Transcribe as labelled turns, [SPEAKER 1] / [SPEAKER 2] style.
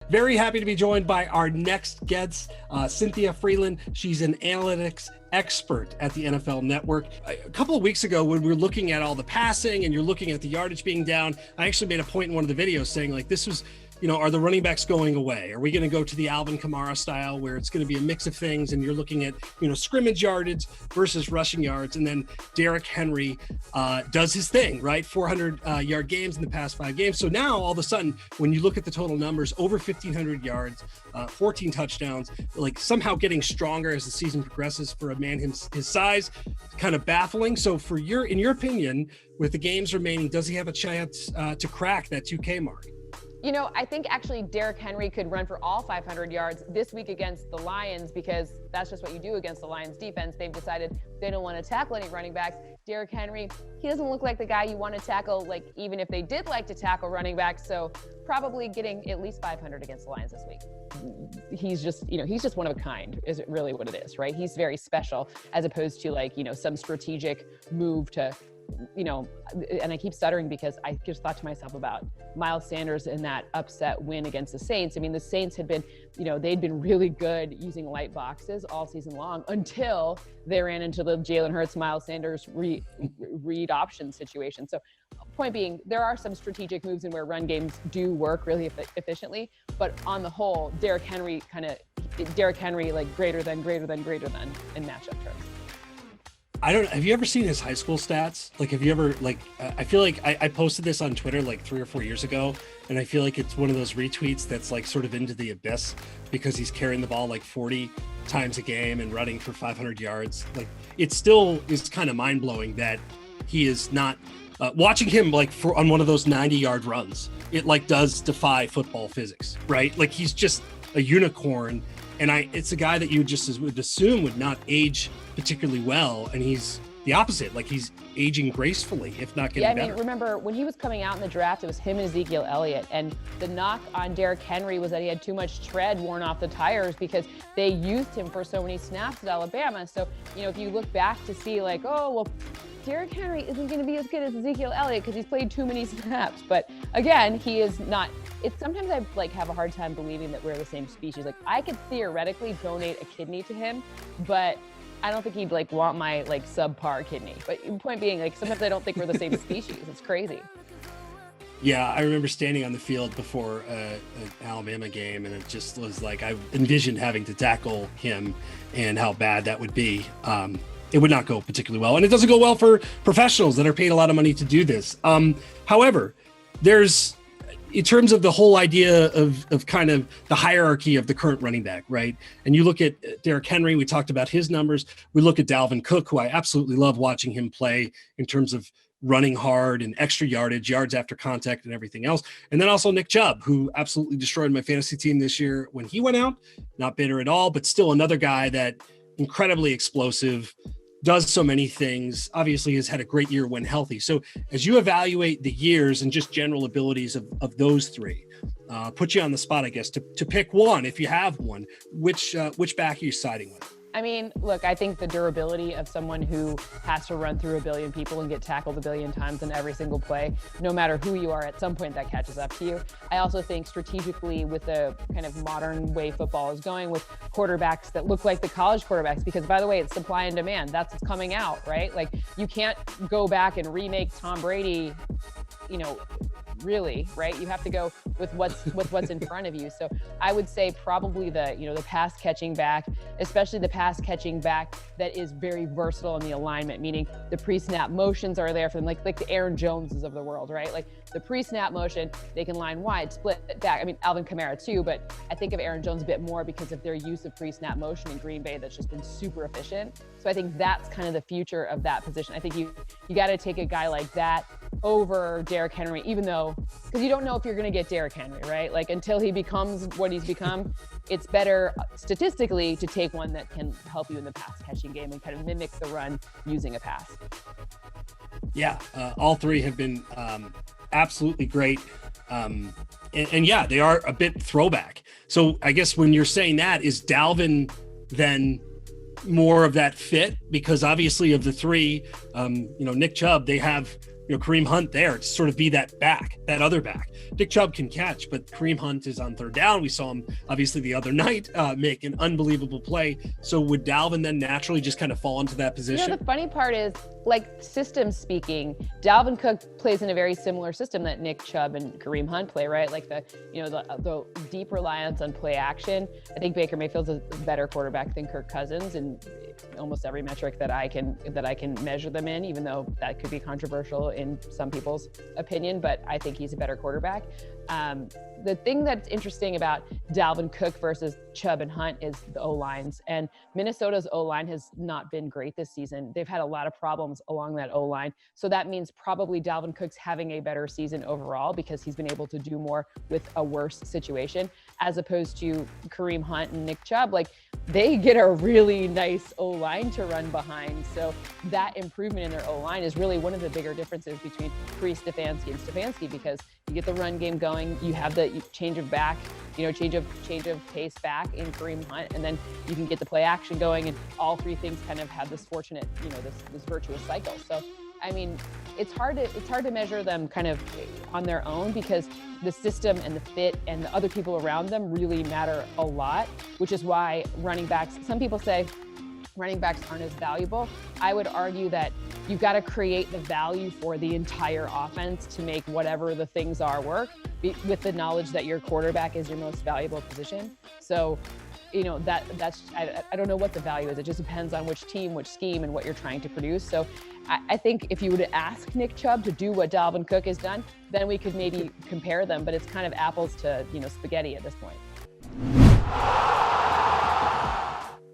[SPEAKER 1] Very happy to be joined by our next guest, Cynthia Frelund. She's an analytics expert at the NFL Network. A couple of weeks ago, when we were looking at all the passing and you're looking at the yardage being down, I actually made a point in one of the videos saying, like, this was, are the running backs going away? Are we going to go to the Alvin Kamara style where it's going to be a mix of things and you're looking at, scrimmage yardage versus rushing yards? And then Derrick Henry does his thing, right? 400 yard games in the past 5 games. So now all of a sudden, when you look at the total numbers, over 1,500 yards, 14 touchdowns, like somehow getting stronger as the season progresses for a man his size, kind of baffling. So in your opinion, with the games remaining, does he have a chance to crack that 2K mark?
[SPEAKER 2] I think actually Derrick Henry could run for all 500 yards this week against the Lions, because that's just what you do against the Lions defense. They've decided they don't want to tackle any running backs. Derrick Henry, he doesn't look like the guy you want to tackle, like even if they did like to tackle running backs. So probably getting at least 500 against the Lions this week. He's just, he's just one of a kind, is it really what it is, right? He's very special, as opposed to some strategic move to, and I keep stuttering because I just thought to myself about Miles Sanders in that upset win against the Saints. I mean, the Saints had been, they'd been really good using light boxes all season long until they ran into the Jalen Hurts, Miles Sanders read option situation. So point being, there are some strategic moves in where run games do work really efficiently, but on the whole, Derrick Henry like greater than in matchup terms.
[SPEAKER 1] Have you ever seen his high school stats? Like, have you ever, I feel like I posted this on Twitter like 3 or 4 years ago, and I feel like it's one of those retweets that's like sort of into the abyss because he's carrying the ball like 40 times a game and running for 500 yards. Like, it still is kind of mind blowing that he is not watching him on one of those 90-yard runs. It does defy football physics, right? Like, he's just a unicorn. And it's a guy that you just would assume would not age particularly well. And he's the opposite. Like, he's aging gracefully, if not getting better.
[SPEAKER 2] Remember when he was coming out in the draft, it was him and Ezekiel Elliott. And the knock on Derrick Henry was that he had too much tread worn off the tires because they used him for so many snaps at Alabama. So, if you look back to see Derrick Henry isn't going to be as good as Ezekiel Elliott because he's played too many snaps. But again, he is not. It's sometimes I have a hard time believing that we're the same species. Like, I could theoretically donate a kidney to him, but I don't think he'd want my subpar kidney. But point being, sometimes I don't think we're the same species. It's crazy.
[SPEAKER 1] Yeah, I remember standing on the field before an Alabama game, and it just was like I envisioned having to tackle him and how bad that would be. It would not go particularly well, and it doesn't go well for professionals that are paid a lot of money to do this. However, there's, in terms of the whole idea of kind of the hierarchy of the current running back, right? And you look at Derrick Henry, we talked about his numbers. We look at Dalvin Cook, who I absolutely love watching him play in terms of running hard and extra yardage, yards after contact and everything else. And then also Nick Chubb, who absolutely destroyed my fantasy team this year when he went out. Not bitter at all, but still another guy that incredibly explosive, does so many things, obviously has had a great year when healthy. So as you evaluate the years and just general abilities of those three, put you on the spot, I guess, to pick one, if you have one, which back are you siding with?
[SPEAKER 2] I mean, look, I think the durability of someone who has to run through a billion people and get tackled a billion times in every single play, no matter who you are, at some point that catches up to you. I also think strategically, with the kind of modern way football is going, with quarterbacks that look like the college quarterbacks, because by the way, it's supply and demand. That's what's coming out, right? Like, you can't go back and remake Tom Brady, really, right? You have to go with what's in front of you. So I would say probably the pass catching back, especially the pass catching back that is very versatile in the alignment, meaning the pre-snap motions are there for them, like the Aaron Joneses of the world, right? Like, the pre-snap motion, they can line wide, split back. I mean, Alvin Kamara too, but I think of Aaron Jones a bit more because of their use of pre-snap motion in Green Bay that's just been super efficient. So I think that's kind of the future of that position. I think you got to take a guy like that over Derrick Henry, even though, because you don't know if you're going to get Derrick Henry, right? Like, until he becomes what he's become, it's better statistically to take one that can help you in the pass catching game and kind of mimic the run using a pass.
[SPEAKER 1] Yeah, all three have been absolutely great. And yeah, they are a bit throwback. So I guess when you're saying that, is Dalvin then more of that fit? Because obviously of the three, Nick Chubb, they have Kareem Hunt there to sort of be that other back. Nick Chubb can catch, but Kareem Hunt is on third down. We saw him obviously the other night make an unbelievable play. So would Dalvin then naturally just kind of fall into that position?
[SPEAKER 2] The funny part is, like, system speaking, Dalvin Cook plays in a very similar system that Nick Chubb and Kareem Hunt play, right? Like the deep reliance on play action. I think Baker Mayfield's a better quarterback than Kirk Cousins in almost every metric that I can measure them in, even though that could be controversial in some people's opinion, but I think he's a better quarterback. The thing that's interesting about Dalvin Cook versus Chubb and Hunt is the O-lines, and Minnesota's O-line has not been great this season. They've had a lot of problems along that O-line. So that means probably Dalvin Cook's having a better season overall because he's been able to do more with a worse situation, as opposed to Kareem Hunt and Nick Chubb. Like, they get a really nice O-line to run behind. So that improvement in their O-line is really one of the bigger differences between Stefanski and Stefanski, because you get the run game going, you have the change of pace back in Kareem Hunt, and then you can get the play action going, and all three things kind of have this fortunate, this virtuous cycle. So, I mean, it's hard to measure them kind of on their own, because the system and the fit and the other people around them really matter a lot, which is why running backs, some people say running backs aren't as valuable. I would argue that you've got to create the value for the entire offense to make whatever the things are work, with the knowledge that your quarterback is your most valuable position. So, that's I don't know what the value is. It just depends on which team, which scheme, and what you're trying to produce. So I think if you were to ask Nick Chubb to do what Dalvin Cook has done, then we could maybe compare them, but it's kind of apples to, spaghetti at this point.